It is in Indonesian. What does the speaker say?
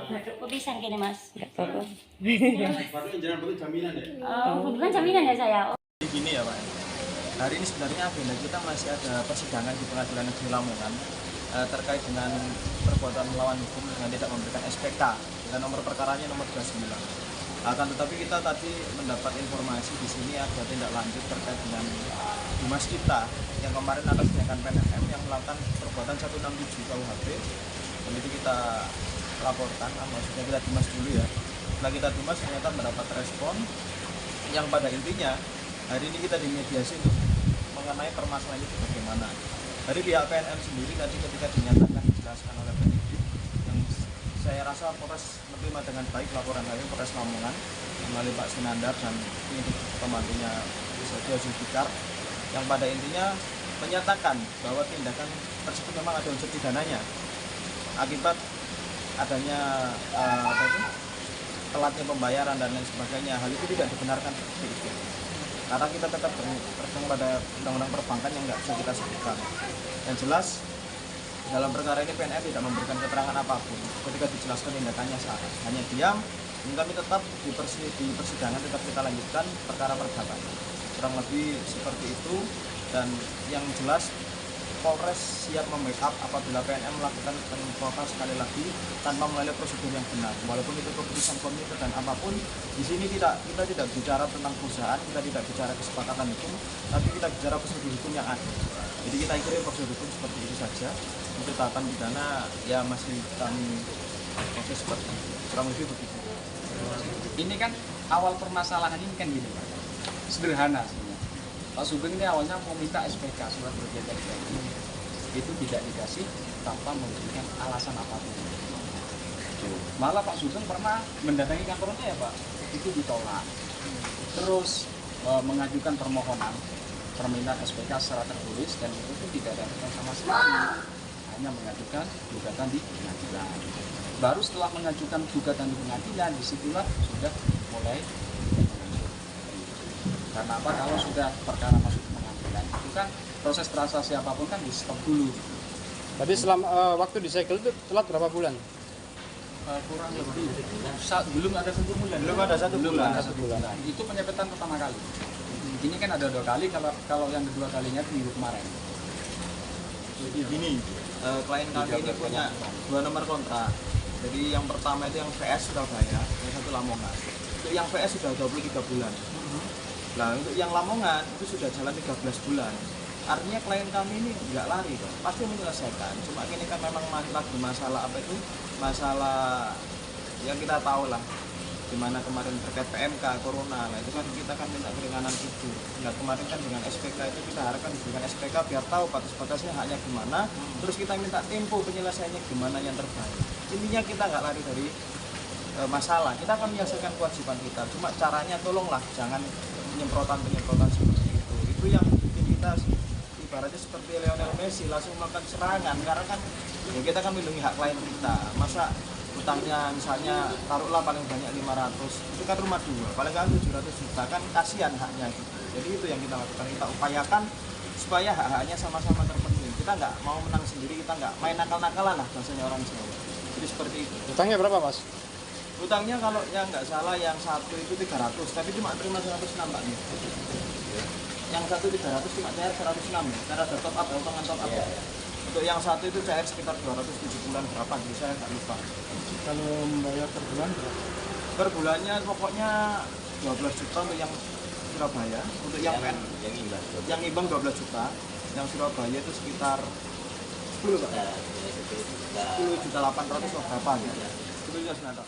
Kok bisa gini Mas? Enggak apa-apa. Kebetulan jaminan ya saya. Gini ya Pak, hari ini sebenarnya agenda kita masih ada persidangan di Pengadilan Negeri Lamongan terkait dengan perbuatan melawan hukum dengan tidak memberikan SPK dan nomor perkaranya nomor 29. Akan tetapi kita tadi mendapat informasi di sini ada tindak lanjut terkait dengan Dimas kita yang kemarin atas tindakan PNM yang melakukan perbuatan 167 KUHP. Dan itu kita laporkan, maksudnya kita Dimas dulu ya. Setelah kita Dimas ternyata mendapat respon yang pada intinya hari ini kita dimediasi untuk mengenai permasalahan itu bagaimana. Dari pihak PNM sendiri tadi ketika dinyatakan dijelaskan oleh penyidik yang saya rasa Polres menerima dengan baik laporan kami Polres Lamongan melalui Pak Sinandar dan penyidik pembantunya Setia Zulfikar yang pada intinya menyatakan bahwa tindakan tersebut memang ada unsur pidananya akibat adanya telatnya pembayaran dan lain sebagainya. Hal itu tidak dibenarkan seperti itu karena kita tetap berpegang pada undang-undang perbankan yang nggak bisa kita sebutkan. Yang jelas dalam perkara ini PNM tidak memberikan keterangan apapun ketika dijelaskan tindakannya salah, hanya diam. Dan kami tetap di persidangan tetap kita lanjutkan perkara perdata kurang lebih seperti itu. Dan yang jelas Polres siap membackup apabila PNM melakukan penyemprotan sekali lagi tanpa melalui prosedur yang benar. Walaupun itu keputusan komite dan apapun, di sini kita tidak bicara tentang perusahaan, kita tidak bicara kesepakatan hukum, tapi kita bicara prosedur hukum yang ada. Jadi kita ikuti prosedur hukum seperti itu saja. Untuk tahapan pidana ya masih kami proses seperti itu. Kurang lebih begitu. Ini kan awal permasalahan ini kan gini Pak, sederhana sebenarnya. Pak Sugeng ini awalnya mau minta SPK, surat perjanjian kerja, itu tidak dikasih tanpa memberikan alasan apapun. Malah Pak Sugeng pernah mendatangi kantornya ya Pak, itu ditolak. Terus mengajukan permohonan permintaan SPK secara tertulis dan itu pun tidak ada sama sekali, hanya mengajukan gugatan di pengadilan. Baru setelah mengajukan gugatan di pengadilan, disitulah sudah mulai. Karena apa? Kalau sudah perkara masuk ke pengadilan itu kan proses transaksi apapun kan di stop dulu. Tadi selama waktu disegel itu telat berapa bulan? Kurang lebih belum ada 1 bulan. Belum ada satu bulan. Itu penyepetan pertama kali. Ini kan ada 2 kali. Kalau yang kedua kalinya itu minggu kemarin. Jadi gini, klien kami ini punya 2 nomor kontrak. Jadi yang pertama itu yang VS Surabaya, yang satu Lamongan. Untuk yang VS sudah 23 bulan. Nah, untuk yang Lamongan itu sudah jalan 13 bulan. Artinya klien kami ini nggak lari, pasti menyelesaikan. Cuma ini kan memang lagi masalah apa itu? Masalah yang kita tahu lah, dimana kemarin terkait PMK, Corona, nah itu kan kita kan minta keringanan itu. Nah kemarin kan dengan SPK itu kita harapkan diberikan SPK biar tahu batas-batasnya haknya gimana. Terus kita minta tempo penyelesaiannya gimana yang terbaik. Intinya kita nggak lari dari masalah, kita akan menyelesaikan kewajiban kita. Cuma caranya tolonglah jangan penyemprotan seperti itu. Itu yang bikin kita ibaratnya seperti Lionel Messi langsung melakukan serangan karena kan ya kita kan melindungi hak klien kita. Masa utangnya misalnya taruhlah paling banyak 500, itu kan rumah 2, paling kan 700 juta kan kasihan haknya gitu. Jadi itu yang kita lakukan, kita upayakan supaya hak-haknya sama-sama terpenuhi. Kita nggak mau menang sendiri, kita nggak main nakal-nakalan lah bahasanya orang Jawa. Jadi seperti itu. Utangnya berapa Mas? Utangnya kalau yang nggak salah yang satu itu 300, tapi cuma terima 106 Pak. Yang satu 300 cuma cair 106 ya, karena ada top up, potongan top up. Untuk yang satu itu cair sekitar 207 bulan berapa, jadi saya nggak lupa. Kalau membayar per bulan berapa? Per bulannya pokoknya 12 juta untuk yang Surabaya, untuk yang Ibang 12 juta, yang Surabaya itu sekitar 10 Pak. 10 juta 800 atau berapa ya? Itu juga senada.